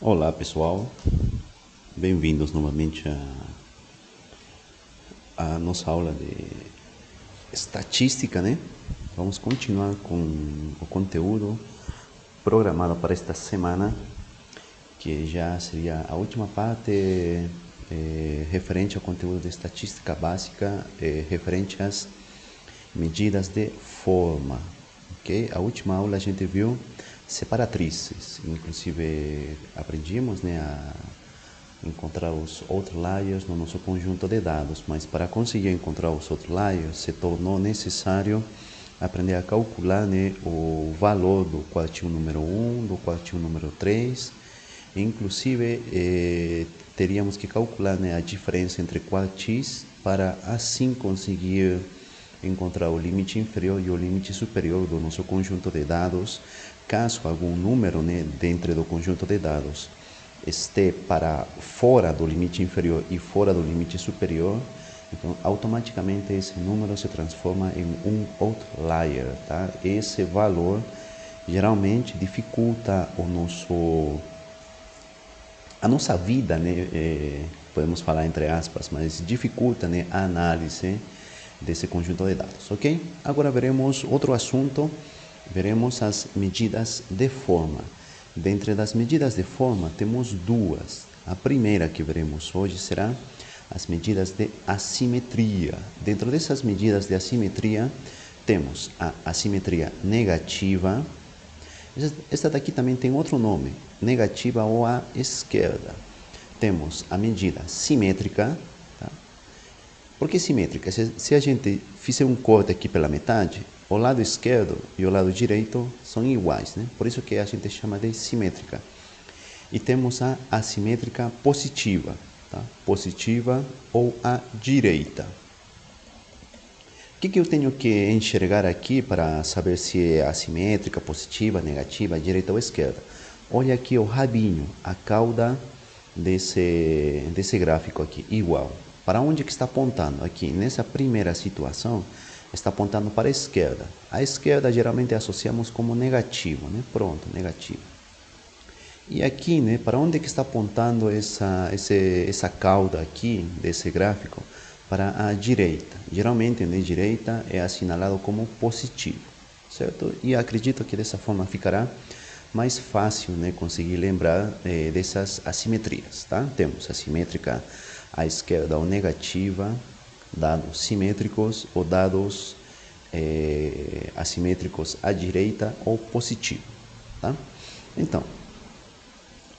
Olá pessoal, bem-vindos novamente à nossa aula de estatística, né? Vamos continuar com o conteúdo programado para esta semana, que já seria a última parte referente ao conteúdo de estatística básica, referente às medidas de forma. Ok? A última aula a gente viu separatrizes, inclusive aprendimos, né, a encontrar os outliers no nosso conjunto de dados, mas para conseguir encontrar os outliers se tornou necessário aprender a calcular, né, o valor do quartil número 1, do quartil número 3, inclusive teríamos que calcular, né, a diferença entre quartis para assim conseguir encontrar o limite inferior e o limite superior do nosso conjunto de dados, caso algum número, né, dentro do conjunto de dados esteja para fora do limite inferior e fora do limite superior, então automaticamente esse número se transforma em um outlier, tá? Esse valor geralmente dificulta a nossa vida, né? Podemos falar entre aspas, mas dificulta, né, a análise desse conjunto de dados, ok? Agora veremos outro assunto, veremos as medidas de forma. Dentre das medidas de forma, temos duas. A primeira que veremos hoje será as medidas de assimetria. Dentro dessas medidas de assimetria, temos a assimetria negativa. Esta daqui também tem outro nome, negativa ou à esquerda. Temos a medida simétrica. Tá? Por que simétrica? Se a gente fizer um corte aqui pela metade, o lado esquerdo e o lado direito são iguais, né? Por isso que a gente chama de simétrica. E temos a assimétrica positiva, tá? Positiva ou à direita. O que eu tenho que enxergar aqui para saber se é assimétrica, positiva, negativa, direita ou esquerda? Olha aqui o rabinho, a cauda desse gráfico aqui, igual. Para onde que está apontando? Aqui, nessa primeira situação, está apontando para a esquerda. A esquerda geralmente associamos como negativo, né? Pronto, negativo. E aqui, né, para onde que está apontando essa cauda aqui desse gráfico? Para a direita. Geralmente, na direita é assinalado como positivo, certo? E acredito que dessa forma ficará mais fácil, né, conseguir lembrar dessas assimetrias, tá? Temos assimétrica à esquerda ou negativa, dados simétricos ou dados assimétricos à direita ou positivo, tá? Então,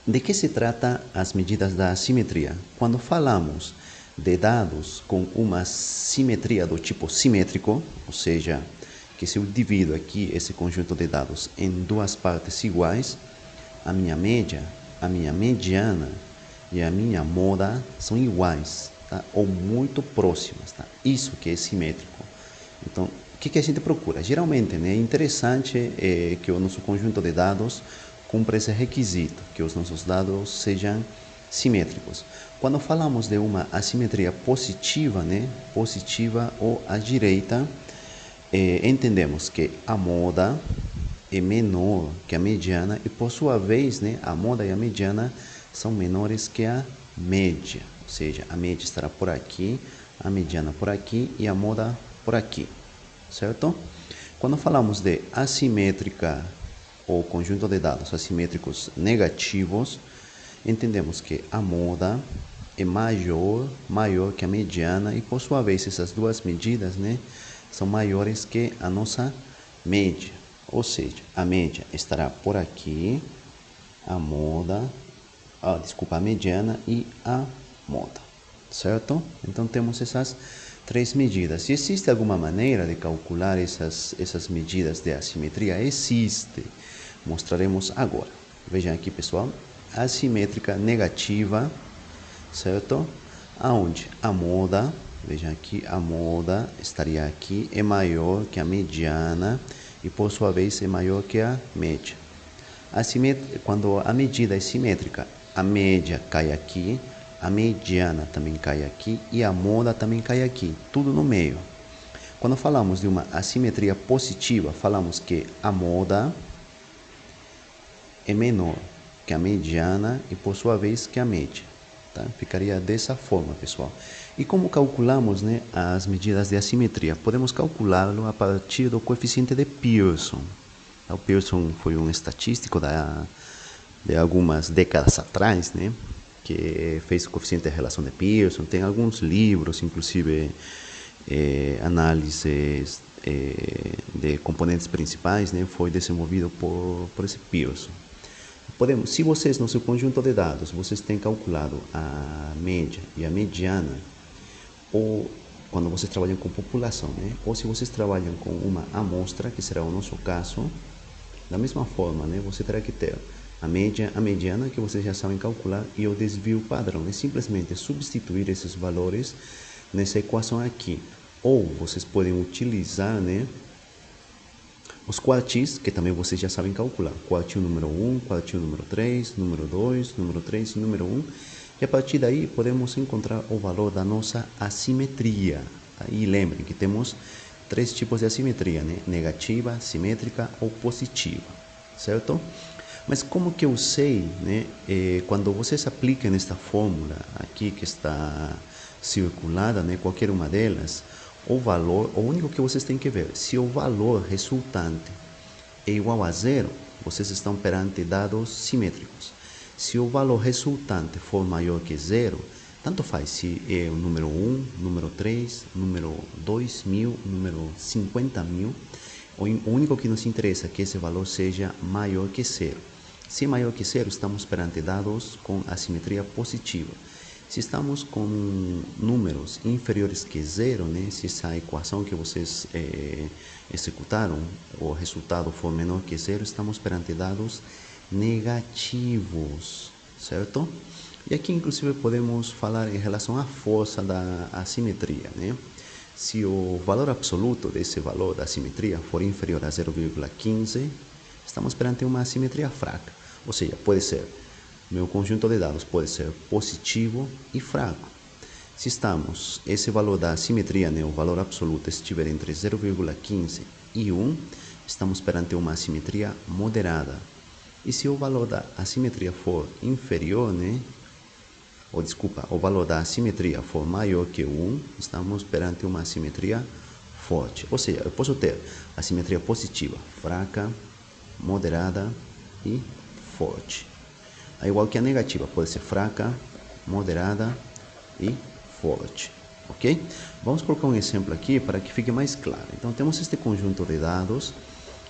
de que se trata as medidas da assimetria? Quando falamos de dados com uma simetria do tipo simétrico, ou seja, que se eu divido aqui esse conjunto de dados em duas partes iguais, a minha média, a minha mediana e a minha moda são iguais, tá? Ou muito próximas, tá? Isso que é simétrico. Então, o que a gente procura? Geralmente, né, é interessante que o nosso conjunto de dados cumpra esse requisito, que os nossos dados sejam simétricos. Quando falamos de uma assimetria positiva, né, positiva ou à direita, entendemos que a moda é menor que a mediana e, por sua vez, né, a moda e a mediana são menores que a média. Ou seja, a média estará por aqui, a mediana por aqui e a moda por aqui, certo? Quando falamos de assimétrica ou conjunto de dados assimétricos negativos, entendemos que a moda é maior que a mediana e, por sua vez, essas duas medidas, né, são maiores que a nossa média. Ou seja, a média estará por aqui, a mediana e a moda, certo? Então temos essas três medidas. Se existe alguma maneira de calcular essas medidas de assimetria? Existe. Mostraremos agora. Vejam aqui, pessoal. Assimétrica negativa, certo? Aonde a moda, vejam aqui, a moda estaria aqui, é maior que a mediana e, por sua vez, é maior que a média. Quando a medida é simétrica, a média cai aqui, a mediana também cai aqui e a moda também cai aqui, tudo no meio. Quando falamos de uma assimetria positiva, falamos que a moda é menor que a mediana e, por sua vez, que a média. Tá? Ficaria dessa forma, pessoal. E como calculamos, né, as medidas de assimetria? Podemos calculá-lo a partir do coeficiente de Pearson. O Pearson foi um estatístico de algumas décadas atrás, né, que fez o coeficiente de relação de Pearson. Tem alguns livros, inclusive análises de componentes principais, né, foi desenvolvido por esse Pearson. Se vocês, no seu conjunto de dados, vocês têm calculado a média e a mediana, ou quando vocês trabalham com população, né, ou se vocês trabalham com uma amostra, que será o nosso caso, da mesma forma, né, você terá que ter a média, a mediana, que vocês já sabem calcular, e o desvio padrão. É simplesmente substituir esses valores nessa equação aqui. Ou vocês podem utilizar, né, os quartis, que também vocês já sabem calcular. Quartil número 1, quartil número 3, número 2, número 3 e número 1. E a partir daí podemos encontrar o valor da nossa assimetria. Tá? E lembrem que temos 3 tipos de assimetria, né? Negativa, simétrica ou positiva, certo? Mas como que eu sei, né? Quando vocês aplicam esta fórmula aqui que está circulada, né? Qualquer uma delas, o valor, o único que vocês têm que ver, se o valor resultante é igual a zero, vocês estão perante dados simétricos. Se o valor resultante for maior que zero, tanto faz se é o número 1, número 3, número 2000, número 50.000, o único que nos interessa é que esse valor seja maior que zero. Se é maior que zero, estamos perante dados com assimetria positiva. Se estamos com números inferiores que zero, né, se essa equação que vocês executaram, o resultado for menor que zero, estamos perante dados negativos, certo? E aqui, inclusive, podemos falar em relação à força da assimetria, né? Se o valor absoluto desse valor da assimetria for inferior a 0,15, estamos perante uma assimetria fraca, ou seja, pode ser meu conjunto de dados pode ser positivo e fraco. Se esse valor da assimetria, né, o valor absoluto, estiver entre 0,15 e 1, estamos perante uma assimetria moderada. E se o valor da assimetria for inferior, né, o valor da assimetria for maior que 1, estamos perante uma assimetria forte. Ou seja, eu posso ter assimetria positiva, fraca, moderada e forte. Igual que a negativa, pode ser fraca, moderada e forte, ok? Vamos colocar um exemplo aqui para que fique mais claro. Então, temos este conjunto de dados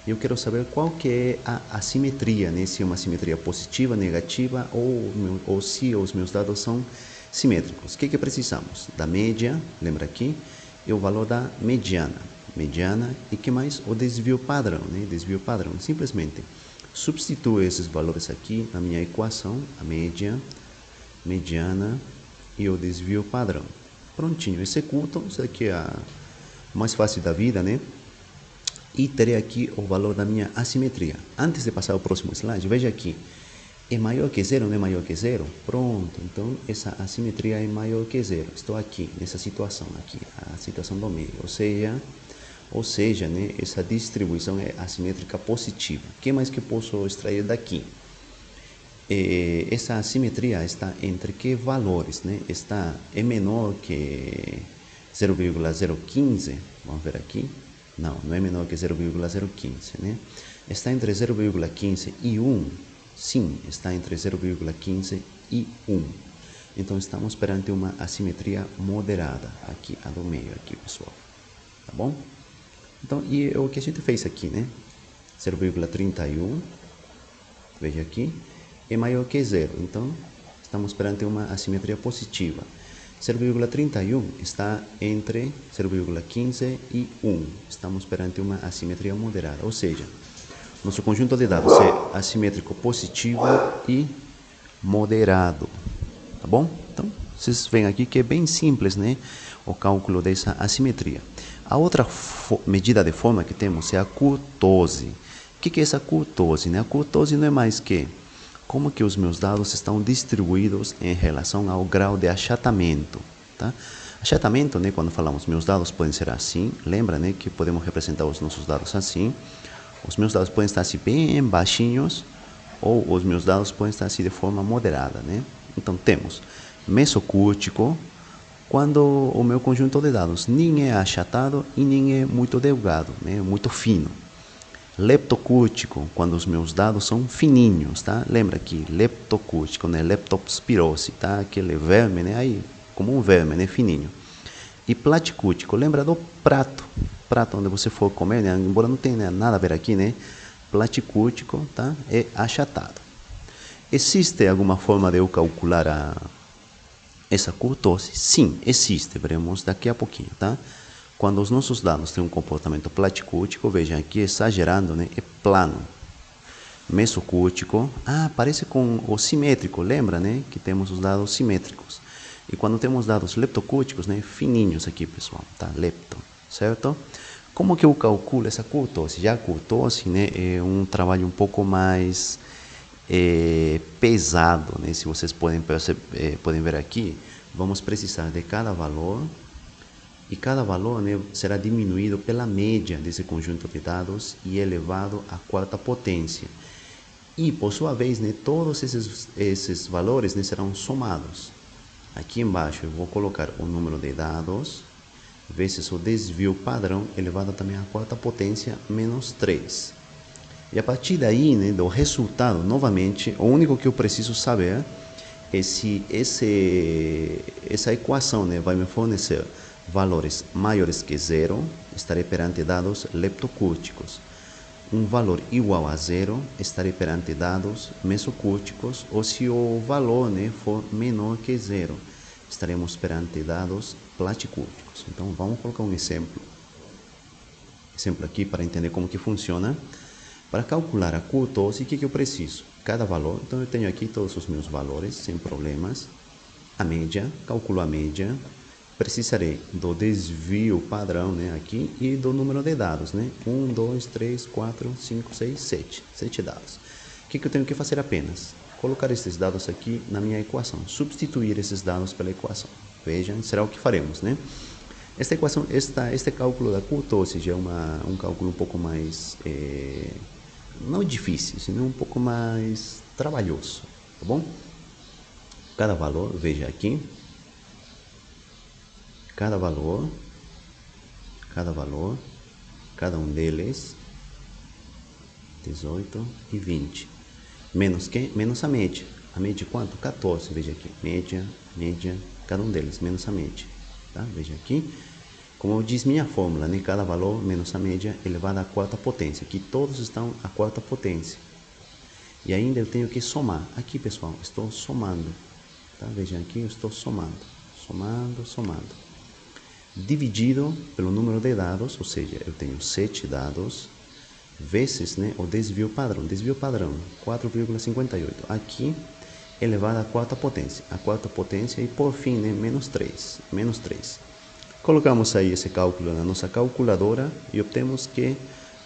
e eu quero saber qual que é a assimetria, né? Se é uma simetria positiva, negativa ou se os meus dados são simétricos. O que precisamos? Da média, lembra aqui, e o valor da mediana. Mediana e que mais? O desvio padrão, né? Desvio padrão, simplesmente substituo esses valores aqui na minha equação, a média, mediana e o desvio padrão. Prontinho, executo, isso aqui é a mais fácil da vida, né? E terei aqui o valor da minha assimetria. Antes de passar ao próximo slide, veja aqui, é maior que zero, não é maior que zero? Pronto, então essa assimetria é maior que zero. Estou aqui, nessa situação aqui, a situação do meio, ou seja, né, essa distribuição é assimétrica positiva. O que mais que posso extrair daqui? Essa assimetria está entre que valores? Né? É menor que 0,015, vamos ver aqui. Não é menor que 0,015. Né? Está entre 0,15 e 1? Sim, está entre 0,15 e 1. Então, estamos perante uma assimetria moderada, aqui, a do meio, aqui, pessoal. Tá bom? Então, e o que a gente fez aqui, né? 0,31, veja aqui, é maior que zero. Então, estamos perante uma assimetria positiva. 0,31 está entre 0,15 e 1. Estamos perante uma assimetria moderada. Ou seja, nosso conjunto de dados é assimétrico positivo e moderado. Tá bom? Então, vocês veem aqui que é bem simples, né? O cálculo dessa assimetria. A outra medida de forma que temos é a kurtose. O que é essa kurtose? Né? A kurtose não é mais que como que os meus dados estão distribuídos em relação ao grau de achatamento. Tá? Achatamento, né, quando falamos meus dados podem ser assim, lembra, né, que podemos representar os nossos dados assim. Os meus dados podem estar assim bem baixinhos ou os meus dados podem estar assim de forma moderada, né? Então temos mesocúrtico, quando o meu conjunto de dados nem é achatado e nem é muito delgado, né? Muito fino. Leptocúrtico, quando os meus dados são fininhos, tá? Lembra aqui, leptocúrtico, né? Leptospirose, tá? Aquele verme, né? Aí, como um verme, né? Fininho. E platicúrtico, lembra do prato onde você for comer, né? Embora não tenha nada a ver aqui, né? Platicúrtico, tá? É achatado. Existe alguma forma de eu calcular essa curtose? Sim, existe. Veremos daqui a pouquinho, tá? Quando os nossos dados têm um comportamento platicúrtico, vejam aqui, exagerando, né? É plano. Mesocúrtico, parece com o simétrico, lembra, né? Que temos os dados simétricos. E quando temos dados leptocúrticos, né? Fininhos aqui, pessoal, tá? Lepto, certo? Como que eu calculo essa curtose? Já a curtose, né? É um trabalho um pouco mais pesado, né? Se vocês podem ver aqui, vamos precisar de cada valor, e cada valor, né, será diminuído pela média desse conjunto de dados e elevado à quarta potência. E, por sua vez, né, todos esses valores, né, serão somados. Aqui embaixo eu vou colocar o número de dados vezes o desvio padrão elevado também à quarta potência menos 3. E a partir daí, né, do resultado, novamente, o único que eu preciso saber é se essa equação, né, vai me fornecer valores maiores que zero, estarei perante dados leptocúrticos. Um valor igual a zero, estarei perante dados mesocúrticos, ou se o valor, né, for menor que zero, estaremos perante dados platicúrticos. Então vamos colocar um exemplo aqui para entender como que funciona. Para calcular a curtose, o que eu preciso? Cada valor, então eu tenho aqui todos os meus valores, sem problemas. A média, calculo a média. Precisarei do desvio padrão, né, aqui, e do número de dados, né? 1, 2, 3, 4, 5, 6, 7. 7 dados. O que eu tenho que fazer apenas? Colocar esses dados aqui na minha equação. Substituir esses dados pela equação. Vejam, será o que faremos, né? Esta equação, este cálculo da curtose já é um cálculo um pouco mais, não difícil, senão um pouco mais trabalhoso, tá bom? Cada valor, veja aqui, cada valor, cada um deles, 18 e 20. Menos quem? Menos a média. A média quanto? 14, veja aqui. Média, cada um deles, menos a média. Tá? Veja aqui. Como diz minha fórmula, né? Cada valor menos a média elevado à quarta potência. Aqui todos estão à quarta potência. E ainda eu tenho que somar. Aqui, pessoal, estou somando. Tá? Veja aqui, eu estou somando. Somando. Dividido pelo número de dados, ou seja, eu tenho 7 dados, vezes, né, o desvio padrão. Desvio padrão, 4,58. Aqui, elevado à quarta potência. A quarta potência e, por fim, né, menos 3. Colocamos aí esse cálculo na nossa calculadora e obtemos que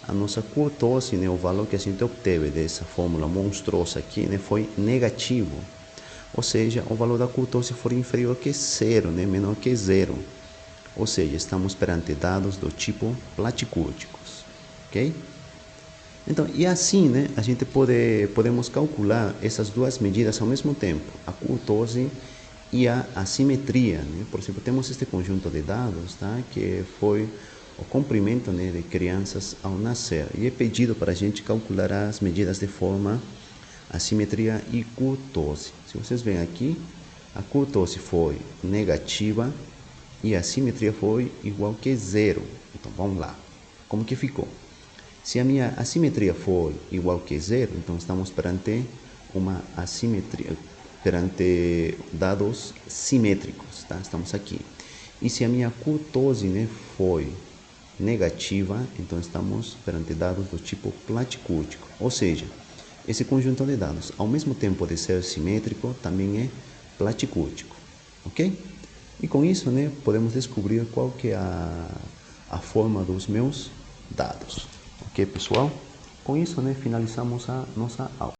a nossa curtose, né, o valor que a gente obteve dessa fórmula monstruosa aqui, né, foi negativo. Ou seja, o valor da curtose foi inferior que zero, né, menor que zero. Ou seja, estamos perante dados do tipo platicúrticos, ok? Então, e assim, né, a gente podemos calcular essas duas medidas ao mesmo tempo, a curtose e a assimetria, né? Por exemplo, temos este conjunto de dados, tá, que foi o comprimento, né, de crianças ao nascer, e é pedido para a gente calcular as medidas de forma, assimetria e curtose. Se vocês veem aqui, a curtose foi negativa e a assimetria foi igual que zero. Então vamos lá, como que ficou? Se a minha assimetria for igual que zero, então estamos perante uma assimetria, perante dados simétricos, tá? Estamos aqui. E se a minha curtose, né, foi negativa, então estamos perante dados do tipo platicúrtico. Ou seja, esse conjunto de dados, ao mesmo tempo de ser simétrico, também é platicúrtico, ok? E com isso, né, podemos descobrir qual que é a forma dos meus dados. Ok, pessoal? Com isso, né, finalizamos a nossa aula.